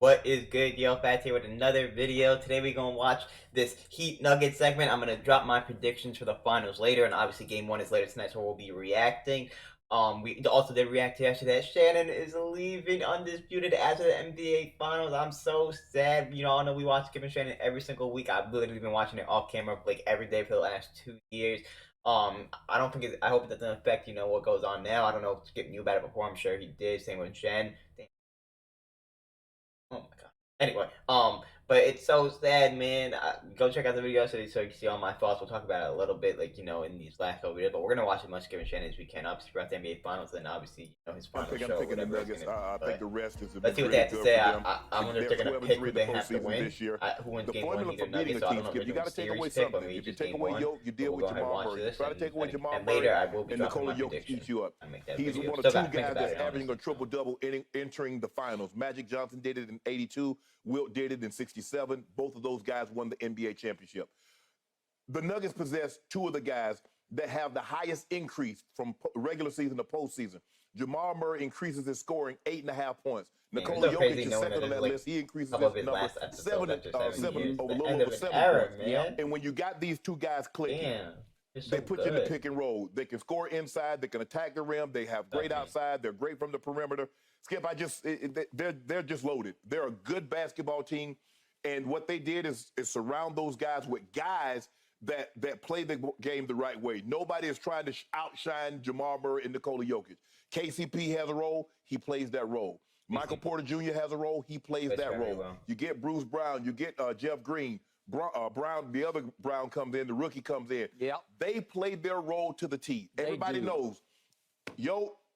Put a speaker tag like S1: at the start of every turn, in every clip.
S1: What is good, yo? Fats here with another video. Today we're gonna watch this Heat Nuggets segment. I'm gonna drop my predictions for the finals later, and obviously Game 1 is later tonight, so we'll be reacting. We also did react to yesterday that Shannon is leaving Undisputed after the NBA Finals. I'm so sad. You know, I know we watch Kevin Shannon every single week. I've literally been watching it off camera like every day for the last 2 years. I don't think I hope it doesn't affect what goes on now. I don't know if Skip knew about it before. I'm sure he did. Same with Jen. Oh my god. Anyway, but it's so sad, man. Go check out the video so you can see all my thoughts. We'll talk about it a little bit, like in these last couple videos. But we're gonna watch as much Kevin Shannon as we can. Obviously, throughout the NBA Finals, and obviously, his final
S2: I'm
S1: show,
S2: picking the
S1: whatever it's
S2: Nuggets.
S1: gonna be.
S2: I think the rest is.
S1: Let's see what they have to say. I wonder if they're gonna pick who they have to win.
S2: This year.
S1: Who wins
S2: The
S1: Game 1?
S2: formula
S1: Either
S2: for beating
S1: Nuggets.
S2: a
S1: So I
S2: team,
S1: don't know if
S2: you
S1: they're
S2: got
S1: doing
S2: to take away
S1: series pick, or
S2: something.
S1: maybe
S2: If you
S1: just
S2: take
S1: Game
S2: away
S1: 1.
S2: Yoke, you deal
S1: We'll
S2: with
S1: go ahead and
S2: Jamal
S1: watch
S2: Murray.
S1: this,
S2: Try to take away Jamal
S1: and
S2: Murray,
S1: later I will be
S2: and
S1: dropping
S2: Nikola
S1: my
S2: Jokic
S1: predictions.
S2: eats you up.
S1: I make that
S2: He's
S1: video.
S2: one of
S1: Still
S2: two
S1: gotta think
S2: guys
S1: about
S2: that's
S1: it,
S2: averaging a
S1: honestly.
S2: triple-double entering the finals. Magic Johnson did it in '82. Wilt did it in '67. Both of those guys won the NBA championship. The Nuggets possess two of the guys that have the highest increase from regular season to postseason. Jamal Murray increases his scoring 8.5 points. Nikola Jokic is second on that list. He increases his number seven over 7 points. And when you got these two guys clicking, they put you in the pick and roll. They can score inside. They can attack the rim. They have great outside. They're great from the perimeter. Skip, they're just loaded. They're a good basketball team, and what they did is surround those guys with guys that play the game the right way. Nobody is trying to outshine Jamal Murray and Nikola Jokic. KCP has a role. He plays that role. Michael Porter Jr. has a role. He plays that role. You get Bruce Brown. You get Jeff Green. Brown, the other Brown comes in. The rookie comes in.
S3: Yep.
S2: They play their role to the T. Everybody knows,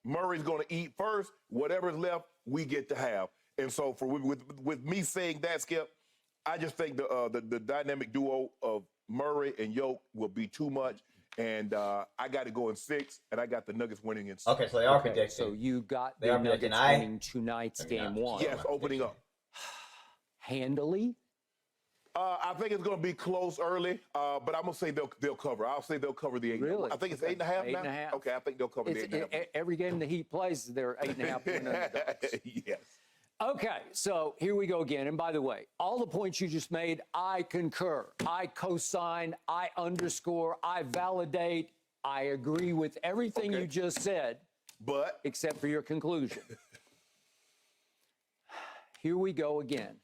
S2: Murray's going to eat first. Whatever's left, we get to have. And so with me saying that, Skip, I just think the dynamic duo of Murray and Yoke will be too much. And I got to go in 6, and I got the Nuggets winning in 6.
S1: Okay, so they are predicting.
S3: So you got the Nuggets winning tonight's Game 1.
S2: Yes, opening up.
S3: Handily?
S2: I think it's going to be close early, but I'm going to say they'll cover. I'll say they'll cover the 8.
S3: Really?
S2: I think it's 8.5 now?
S3: 8.5.
S2: Okay, I think they'll cover the 8.5.
S3: Every game the Heat plays, they're 8.5 point underdogs.
S2: Yes.
S3: Okay, so here we go again. And by the way, all the points you just made, I concur. I co-sign. I underscore. I validate. I agree with everything you just said,
S2: but
S3: except for your conclusion. Here we go again.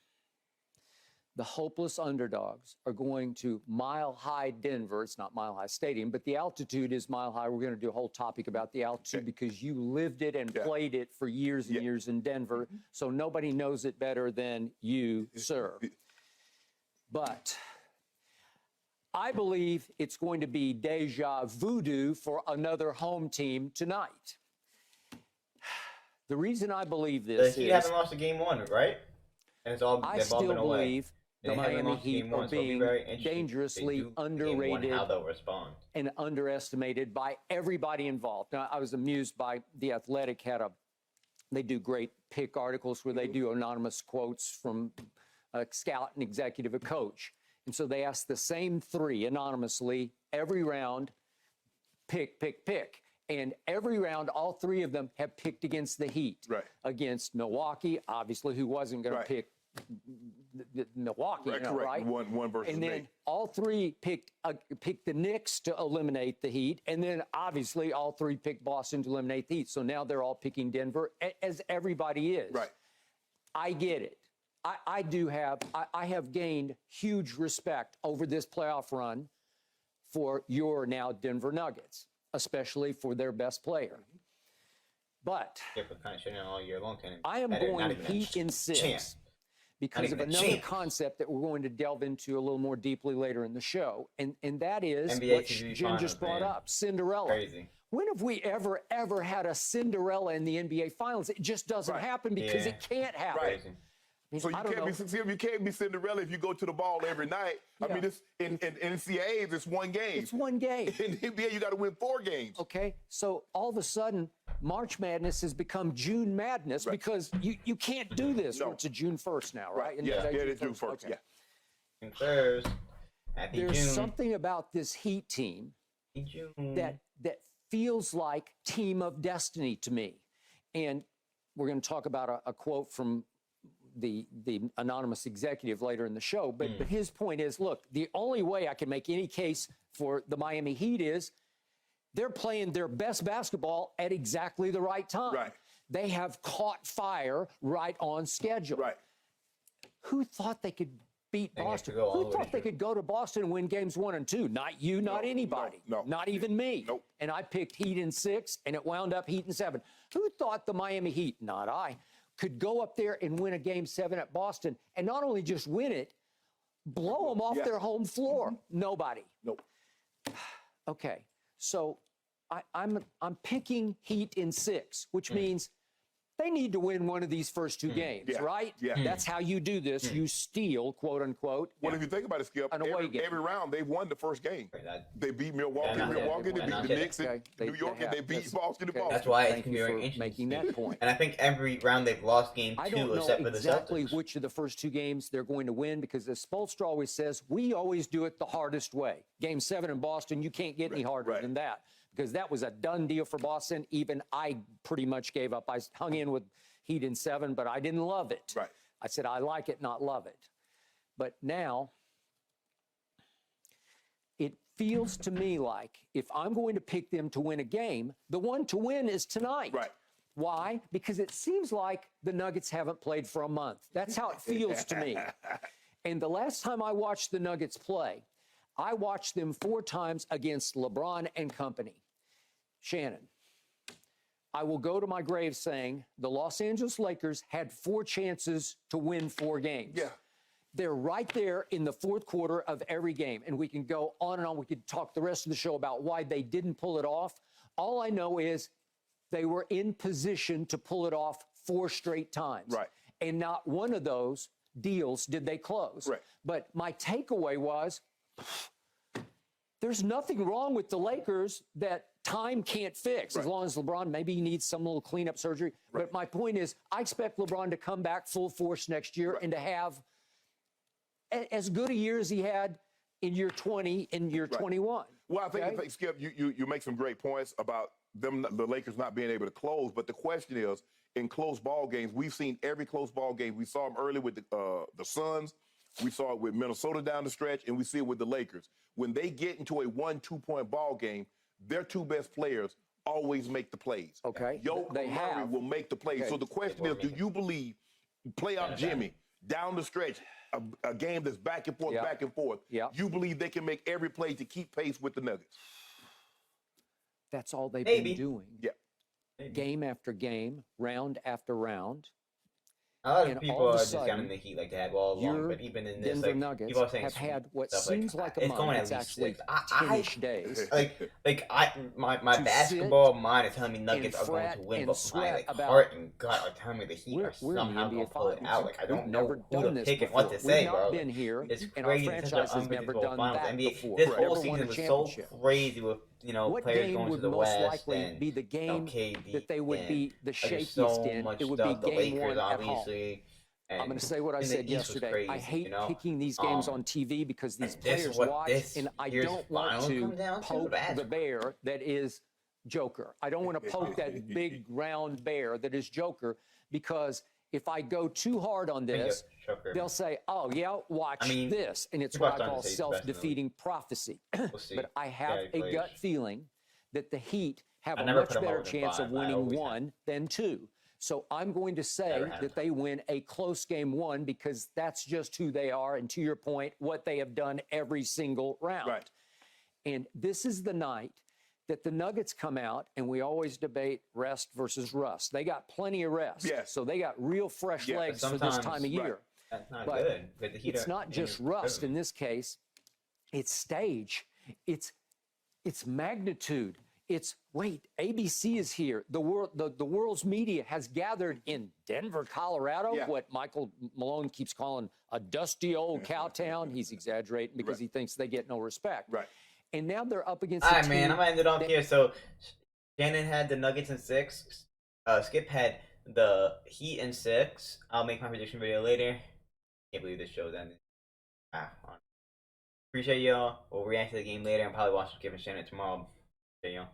S3: The hopeless underdogs are going to Mile High Denver. It's not Mile High Stadium, but the altitude is Mile High. We're going to do a whole topic about the altitude because you lived it and played it for years and years in Denver, so nobody knows it better than you, sir. But I believe it's going to be deja voodoo for another home team tonight. The reason I believe this is...
S1: You haven't lost a Game 1, right? And it's all,
S3: I still believe the Miami Heat are
S1: so
S3: being dangerously underrated
S1: how they'll respond
S3: and underestimated by everybody involved. Now, I was amused by The Athletic they do great pick articles where they do anonymous quotes from a scout, an executive, a coach. And so they ask the same 3 anonymously every round, pick. And every round, all 3 of them have picked against the Heat.
S2: Right.
S3: Against Milwaukee, obviously, who wasn't going to pick Milwaukee, right?
S2: One versus
S3: and then
S2: me.
S3: all 3 picked the Knicks to eliminate the Heat, and then obviously all 3 picked Boston to eliminate the Heat. So now they're all picking Denver, as everybody is.
S2: Right.
S3: I get it. I have gained huge respect over this playoff run for your now Denver Nuggets, especially for their best player. But
S1: all year long,
S3: I am going Heat in 6 because of another concept that we're going to delve into a little more deeply later in the show, and that is what Jen just brought up, Cinderella.
S1: Crazy.
S3: When have we ever had a Cinderella in the NBA Finals? It just doesn't happen because it can't happen.
S2: Right. So you can't be Cinderella if you go to the ball every night. I mean, this in NCAAs, it's one game.
S3: It's one game.
S2: In the NBA, you got to win 4 games.
S3: Okay, so all of a sudden, March Madness has become June Madness because you can't do this.
S2: No.
S3: It's a June 1st now, right?
S2: Yeah, it is June 1st.
S3: Okay.
S2: Yeah.
S3: There's something about this Heat team that feels like Team of Destiny to me. And we're going to talk about a quote from the anonymous executive later in the show. But his point is, look, the only way I can make any case for the Miami Heat is they're playing their best basketball at exactly the right time.
S2: Right.
S3: They have caught fire right on schedule.
S2: Right.
S3: Who thought they could beat
S1: They have
S3: Boston?
S1: to go all
S3: Who
S1: the way
S3: thought they
S1: through.
S3: could go to Boston and win games 1 and 2? Not you, not anybody.
S2: no.
S3: Not even me.
S2: Nope.
S3: And I picked Heat in 6, and it wound up Heat in 7. Who thought the Miami Heat, not I, could go up there and win a game 7 at Boston and not only just win it, blow them off their home floor? Nobody.
S2: Nope.
S3: Okay, so I'm picking Heat in 6, which means they need to win one of these first 2 games,
S2: Yeah.
S3: right?
S2: Yeah.
S3: That's how you do this. You steal, quote unquote.
S2: Well, if you think about it, Skip,
S3: An away game.
S2: every round they won the first game. They beat Milwaukee,
S1: Yeah,
S2: Milwaukee. They
S1: yeah,
S2: beat
S1: yeah.
S2: the Knicks in
S3: Okay,
S2: New York, and they beat
S3: that's-
S2: Boston in
S3: okay.
S2: Boston.
S1: That's why it's
S3: Thank
S1: gonna be
S3: you
S1: very
S3: for
S1: interesting.
S3: making that point.
S1: And I think every round they've lost game
S3: I
S1: 2
S3: don't know
S1: except for the
S3: exactly
S1: Celtics.
S3: which of the first 2 games they're going to win because as Spoelstra always says, we always do it the hardest way. Game 7 in Boston, you can't get any harder
S2: right.
S3: than that because that was a done deal for Boston. Even I pretty much gave up. I hung in with Heat in 7, but I didn't love it.
S2: Right.
S3: I said, I like it, not love it. But now it feels to me like if I'm going to pick them to win a game, the one to win is tonight.
S2: Right.
S3: Why? Because it seems like the Nuggets haven't played for a month. That's how it feels to me. And the last time I watched the Nuggets play, I watched them 4 times against LeBron and company. Shannon, I will go to my grave saying the Los Angeles Lakers had 4 chances to win 4 games.
S2: Yeah.
S3: They're right there in the fourth quarter of every game. And we can go on and on. We could talk the rest of the show about why they didn't pull it off. All I know is they were in position to pull it off 4 straight times.
S2: Right.
S3: And not one of those deals did they close.
S2: Right.
S3: But my takeaway was there's nothing wrong with the Lakers that time can't fix, as long as LeBron maybe he needs some little cleanup surgery.
S2: Right.
S3: But my point is, I expect LeBron to come back full force next year and to have as good a year as he had in year 20 and year 21.
S2: Well, I think Skip, you make some great points about them, the Lakers not being able to close. But the question is, in close ball games, we've seen every close ball game. We saw them early with the Suns. We saw it with Minnesota down the stretch, and we see it with the Lakers. When they get into a 1-2 point ball game, their 2 best players always make the plays.
S3: Okay.
S2: Yo,
S3: They
S2: Murray
S3: have.
S2: will make the plays.
S3: Okay.
S2: So the question is, do you believe playoff Jimmy down the stretch, a game that's back and forth,
S3: Yeah.
S2: back and forth,
S3: Yeah.
S2: you believe they can make every play to keep pace with the Nuggets?
S3: That's all they've
S1: Maybe.
S3: been doing.
S2: Yeah.
S3: Game after game, round after round.
S1: A lot of
S3: And
S1: people
S3: all of a
S1: are discounting
S3: sudden,
S1: the Heat like they have all along,
S3: your
S1: but even in this,
S3: Denver
S1: like
S3: Nuggets
S1: people are saying
S3: have had what
S1: stuff
S3: seems like a
S1: it's
S3: month.
S1: going at
S3: It's
S1: least
S3: actually
S1: 6.
S3: 10-ish days.
S1: My
S3: To
S1: basketball mind is telling me Nuggets are going
S3: fret
S1: to win,
S3: and
S1: but my
S3: sweat about-
S1: heart and gut are telling me the Heat
S3: We're
S1: are
S3: in the
S1: somehow going
S3: NBA
S1: to pull it
S3: Finals.
S1: out. Like I don't
S3: We've
S1: know
S3: never
S1: who
S3: done
S1: to
S3: this
S1: pick and
S3: before.
S1: what to say,
S3: We've not
S1: bro.
S3: been here,
S1: It's
S3: and our
S1: crazy. Such an
S3: franchise has never
S1: unpredictable
S3: done
S1: finals.
S3: that
S1: NBA,
S3: before.
S1: this
S3: Never
S1: whole
S3: won
S1: season
S3: a
S1: was so
S3: championship.
S1: crazy with
S3: What
S1: players
S3: game
S1: going
S3: would
S1: to the
S3: most
S1: West
S3: likely
S1: and
S3: be the game
S1: KD
S3: that they would
S1: and
S3: be the
S1: there's just
S3: shakiest
S1: so
S3: in?
S1: much
S3: It would
S1: stuff.
S3: be
S1: The
S3: game
S1: Lakers,
S3: 1 at home.
S1: obviously.
S3: I'm going
S1: and
S3: to say what I
S1: in the
S3: said
S1: East was
S3: yesterday.
S1: crazy,
S3: I hate
S1: you know?
S3: picking these games on TV because these
S1: and this
S3: players
S1: what
S3: watch,
S1: this
S3: and I
S1: year's
S3: don't want
S1: finals
S3: to
S1: come down to?
S3: poke
S1: That's
S3: the bear that is Joker. I don't want to poke that big round bear that is Joker because if I go too hard on this,
S1: Joker.
S3: they'll say, oh, yeah, watch
S1: I mean,
S3: this. And it's
S1: people
S3: what
S1: are
S3: I call
S1: starting to say he's the best in the league.
S3: self-defeating prophecy.
S1: We'll see.
S3: But I have
S1: Yeah, he
S3: a
S1: plays.
S3: gut feeling that the Heat have
S1: I
S3: a
S1: never
S3: much
S1: put 'em
S3: better
S1: over than
S3: chance of
S1: 5. I
S3: winning
S1: always have.
S3: 1 than 2. So I'm going to say
S1: Never have.
S3: that they win a close game 1 because that's just who they are. And to your point, what they have done every single round.
S2: Right.
S3: And this is the night that the Nuggets come out, and we always debate rest versus rust. They got plenty of rest.
S2: Yes.
S3: So they got real fresh
S2: Yeah,
S3: legs for this
S1: sometimes-
S3: time of
S2: right.
S3: year.
S1: That's not
S3: But
S1: good. But the Heat
S3: It's
S1: are
S3: not just rust in this case. It's stage. It's magnitude. It's wait, ABC is here. The world's media has gathered in Denver, Colorado,
S2: Yeah.
S3: what Michael Malone keeps calling a dusty old cow town. He's exaggerating because
S2: Right.
S3: he thinks they get no respect.
S2: Right.
S3: And now they're up against
S1: All
S3: a
S1: right, man.
S3: team
S1: I'm gonna end it off
S3: that-
S1: here. So Shannon had the Nuggets in 6. Skip had the Heat in 6. I'll make my prediction video later. Can't believe this show's ended. Appreciate y'all. We'll react to the game later and probably watch Skip and Shannon tomorrow. Okay, y'all.